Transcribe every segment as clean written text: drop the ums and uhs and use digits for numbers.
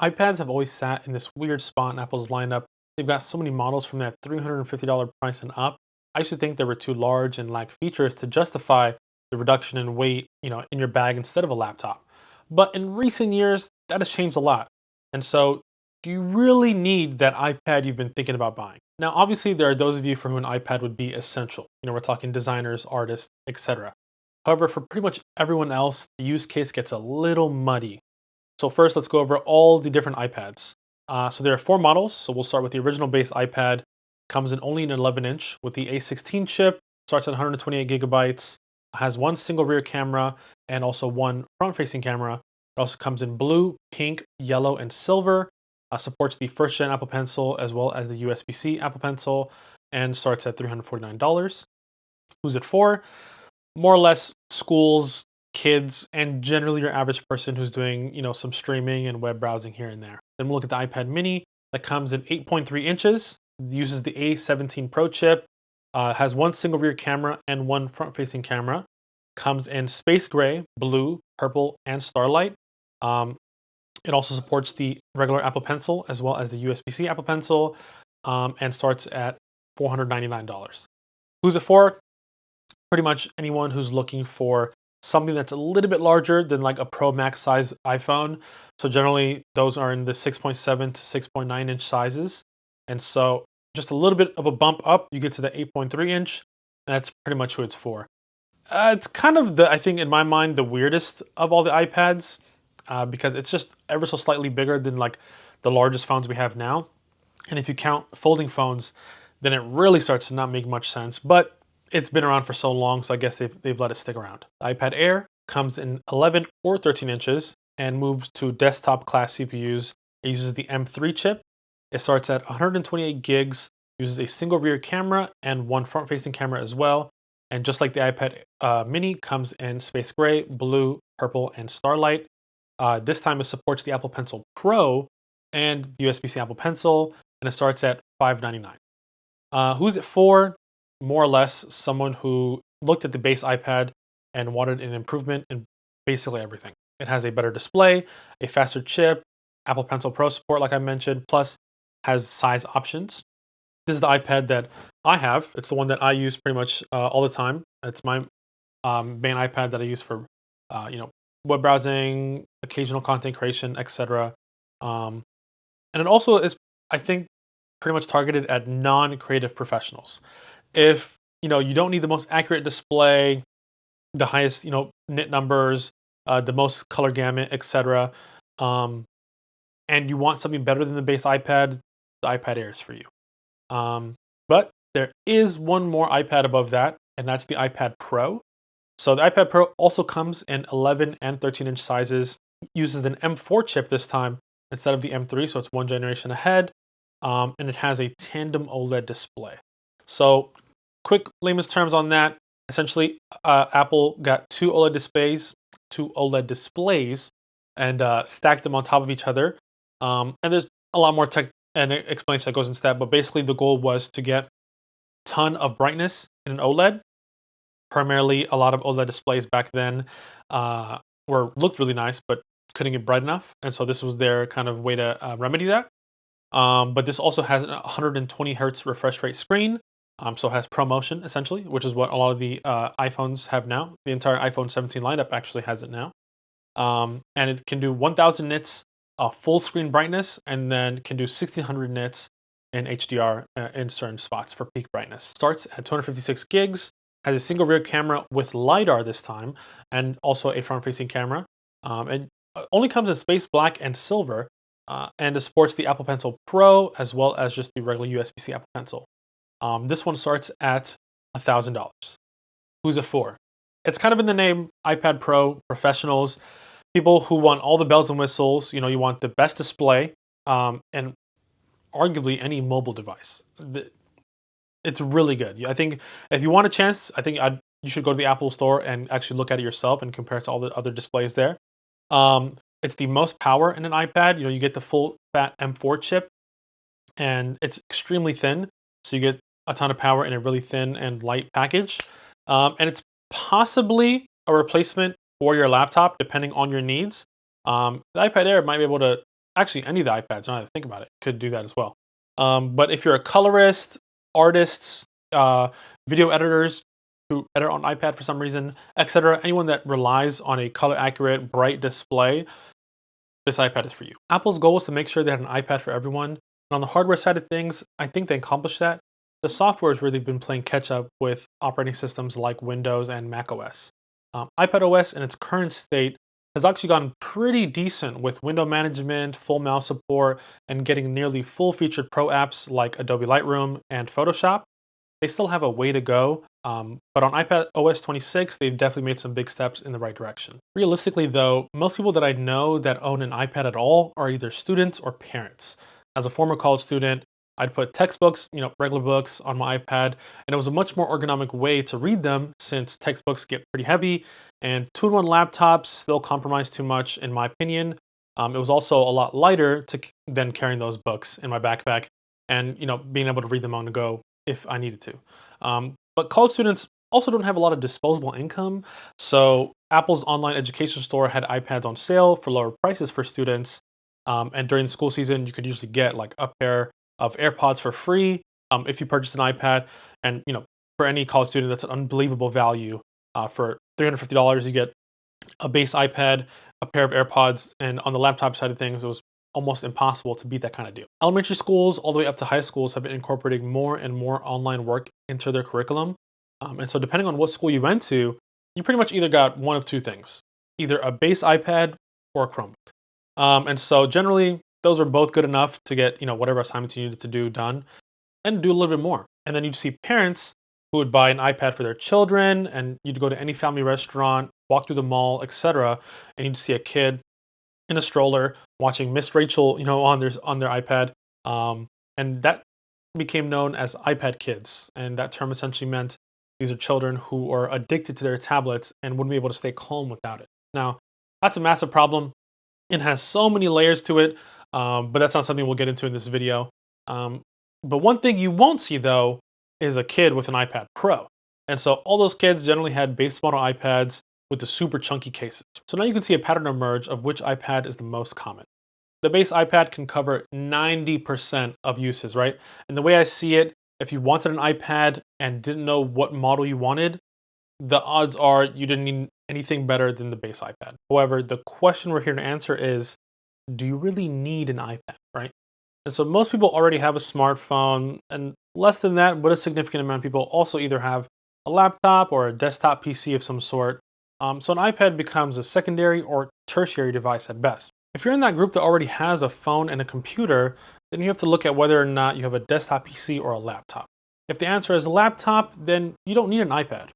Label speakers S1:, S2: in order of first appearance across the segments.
S1: iPads have always sat in this weird spot in Apple's lineup. They've got so many models from that $350 price and up. I used to think they were too large and lacked features to justify the reduction in weight, in your bag instead of a laptop. But in recent years, that has changed a lot. And so, do you really need that iPad you've been thinking about buying? Now, obviously, there are those of you for whom an iPad would be essential. We're talking designers, artists, etc. However, for pretty much everyone else, the use case gets a little muddy. So first, let's go over all the different iPads. So there are four models. So we'll start with the original base iPad. Comes in only an 11-inch with the A16 chip. Starts at 128 gigabytes. Has one single rear camera and also one front-facing camera. It also comes in blue, pink, yellow, and silver. Supports the first-gen Apple Pencil as well as the USB-C Apple Pencil, and starts at $349. Who's it for? More or less schools, kids, and generally your average person who's doing, some streaming and web browsing here and there. Then we'll look at the iPad mini that comes in 8.3 inches, uses the A17 Pro chip, has one single rear camera and one front facing camera, comes in space gray, blue, purple, and starlight. Um, it also supports the regular Apple Pencil as well as the USB-C Apple Pencil, and starts at $499. Who's it for? Pretty much anyone who's looking for something that's a little bit larger than like a Pro Max size iPhone. So generally those are in the 6.7 to 6.9 inch sizes. And so just a little bit of a bump up, you get to the 8.3 inch. And that's pretty much who it's for. It's kind of I think in my mind, the weirdest of all the iPads because it's just ever so slightly bigger than like the largest phones we have now. And if you count folding phones, then it really starts to not make much sense. But it's been around for so long, so I guess they've let it stick around. The iPad Air comes in 11 or 13 inches and moves to desktop class CPUs. It uses the M3 chip. It starts at 128 gigs, uses a single rear camera and one front-facing camera as well. And just like the iPad mini, comes in space gray, blue, purple, and starlight. This time it supports the Apple Pencil Pro and USB-C Apple Pencil, and it starts at $599. Who's it for? More or less someone who looked at the base iPad and wanted an improvement in basically everything. It has a better display, a faster chip, Apple Pencil Pro support, like I mentioned, plus has size options. This is the iPad that I have. It's the one that I use pretty much all the time. It's my main iPad that I use for, web browsing, occasional content creation, etc. Um, and it also is, I think, pretty much targeted at non-creative professionals. If you don't need the most accurate display, the highest nit numbers, the most color gamut, etc., um, and you want something better than the base iPad, the iPad Air is for you. But there is one more iPad above that, and that's the iPad Pro. So the iPad Pro also comes in 11 and 13-inch sizes. Uses an M4 chip this time instead of the M3, so it's one generation ahead. And it has a tandem OLED display. So quick layman's terms on that. Essentially, Apple got two OLED displays, and stacked them on top of each other. And there's a lot more tech and explanation that goes into that. But basically, the goal was to get ton of brightness in an OLED. Primarily, a lot of OLED displays back then looked really nice, but couldn't get bright enough. And so this was their kind of way to remedy that. But this also has a 120 hertz refresh rate screen. So it has ProMotion essentially, which is what a lot of the iPhones have now. The entire iPhone 17 lineup actually has it now. And it can do 1000 nits full screen brightness, and then can do 1600 nits in HDR in certain spots for peak brightness. Starts at 256 gigs, has a single rear camera with LiDAR this time, and also a front facing camera. It only comes in space black and silver, and it supports the Apple Pencil Pro as well as just the regular USB-C Apple Pencil. This one starts at $1,000. Who's it for? It's kind of in the name, iPad Pro, professionals, people who want all the bells and whistles. You want the best display, and arguably any mobile device. It's really good. I think if you want a chance, you should go to the Apple Store and actually look at it yourself and compare it to all the other displays there. It's the most power in an iPad. You get the full fat M4 chip, and it's extremely thin, so you get a ton of power in a really thin and light package. And it's possibly a replacement for your laptop, depending on your needs. The iPad Air might be able to Actually, any of the iPads, now that I think about it, could do that as well. But if you're a colorist, artists, video editors who edit on iPad for some reason, etc., anyone that relies on a color accurate, bright display, this iPad is for you. Apple's goal was to make sure they had an iPad for everyone. And on the hardware side of things, I think they accomplished that. The software is where they've been playing catch up with operating systems like Windows and Mac OS. iPad OS in its current state has actually gotten pretty decent with window management, full mouse support, and getting nearly full featured pro apps like Adobe Lightroom and Photoshop. They still have a way to go, but on iPad OS 26, they've definitely made some big steps in the right direction. Realistically, though, most people that I know that own an iPad at all are either students or parents. As a former college student, I'd put textbooks, regular books on my iPad, and it was a much more ergonomic way to read them since textbooks get pretty heavy, and two-in-one laptops still compromise too much, in my opinion. It was also a lot lighter than carrying those books in my backpack, and being able to read them on the go if I needed to. But college students also don't have a lot of disposable income, so Apple's online education store had iPads on sale for lower prices for students. And during the school season, you could usually get like a pair of AirPods for free if you purchase an iPad. And for any college student, that's an unbelievable value. For $350, you get a base iPad, a pair of AirPods, and on the laptop side of things, it was almost impossible to beat that kind of deal. Elementary schools, all the way up to high schools, have been incorporating more and more online work into their curriculum. And so, depending on what school you went to, you pretty much either got one of two things, either a base iPad or a Chromebook. And so, generally, those are both good enough to get whatever assignments you needed to do done and do a little bit more. And then you'd see parents who would buy an iPad for their children, and you'd go to any family restaurant, walk through the mall, etc., and you'd see a kid in a stroller watching Miss Rachel, on their iPad, and that became known as iPad kids, and that term essentially meant these are children who are addicted to their tablets and wouldn't be able to stay calm without it. Now, that's a massive problem. It has so many layers to it, but that's not something we'll get into in this video. Um, but one thing you won't see though is a kid with an iPad Pro. And so all those kids generally had base model iPads with the super chunky cases. So now you can see a pattern emerge of which iPad is the most common. The base iPad can cover 90% of uses, right? And the way I see it, if you wanted an iPad and didn't know what model you wanted, the odds are you didn't need anything better than the base iPad. However, the question we're here to answer is, do you really need an iPad, right? And so most people already have a smartphone, and less than that, but a significant amount of people also either have a laptop or a desktop PC of some sort. So an iPad becomes a secondary or tertiary device at best. If you're in that group that already has a phone and a computer, then you have to look at whether or not you have a desktop PC or a laptop. If the answer is laptop, then you don't need an iPad.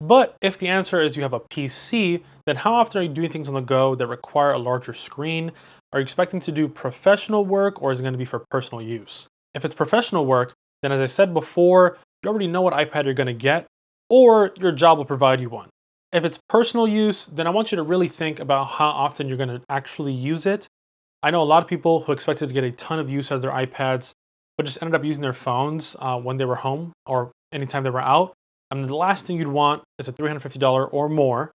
S1: But if the answer is you have a PC, then how often are you doing things on the go that require a larger screen? Are you expecting to do professional work, or is it going to be for personal use? If it's professional work, then as I said before, you already know what iPad you're going to get, or your job will provide you one. If it's personal use, then I want you to really think about how often you're going to actually use it. I know a lot of people who expected to get a ton of use out of their iPads, but just ended up using their phones when they were home or anytime they were out. I mean, the last thing you'd want is a $350 or more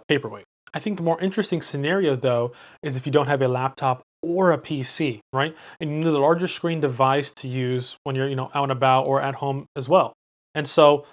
S1: paperweight. I think the more interesting scenario, though, is if you don't have a laptop or a PC, right? And you need a larger screen device to use when you're, out and about or at home as well. And so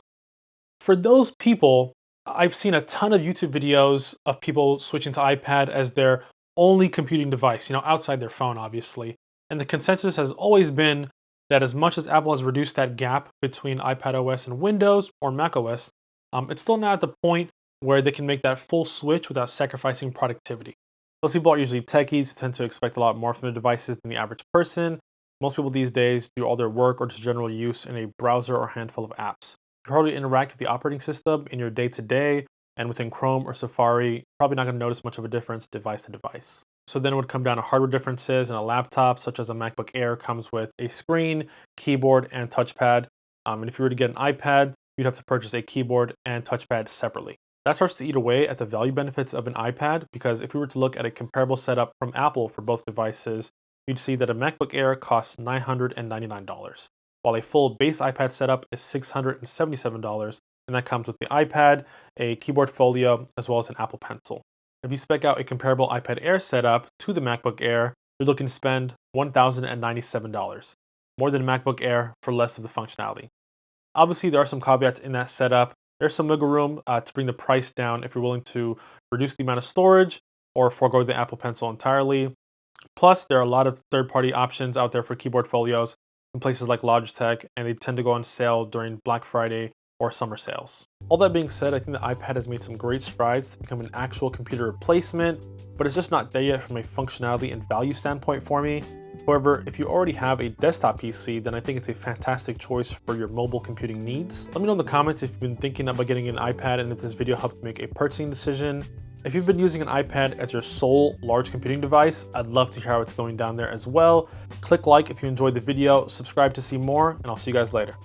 S1: for those people, I've seen a ton of YouTube videos of people switching to iPad as their only computing device, outside their phone, obviously. And the consensus has always been that as much as Apple has reduced that gap between iPad OS and Windows or Mac OS, it's still not at the point where they can make that full switch without sacrificing productivity. Those people are usually techies who tend to expect a lot more from their devices than the average person. Most people these days do all their work or just general use in a browser or handful of apps. You hardly interact with the operating system in your day-to-day, and within Chrome or Safari, probably not going to notice much of a difference device to device. So then it would come down to hardware differences, and a laptop such as a MacBook Air comes with a screen, keyboard, and touchpad. And if you were to get an iPad, you'd have to purchase a keyboard and touchpad separately. That starts to eat away at the value benefits of an iPad, because if we were to look at a comparable setup from Apple for both devices, you'd see that a MacBook Air costs $999, while a full base iPad setup is $677, and that comes with the iPad, a keyboard folio, as well as an Apple Pencil. If you spec out a comparable iPad Air setup to the MacBook Air, you're looking to spend $1,097, more than a MacBook Air for less of the functionality. Obviously, there are some caveats in that setup. There's some wiggle room to bring the price down if you're willing to reduce the amount of storage or forego the Apple Pencil entirely. Plus, there are a lot of third-party options out there for keyboard folios in places like Logitech, and they tend to go on sale during Black Friday or summer sales. All that being said, I think the iPad has made some great strides to become an actual computer replacement, but it's just not there yet from a functionality and value standpoint for me. However, if you already have a desktop PC, then I think it's a fantastic choice for your mobile computing needs. Let me know in the comments if you've been thinking about getting an iPad and if this video helped you make a purchasing decision. If you've been using an iPad as your sole large computing device, I'd love to hear how it's going down there as well. Click like if you enjoyed the video, subscribe to see more, and I'll see you guys later.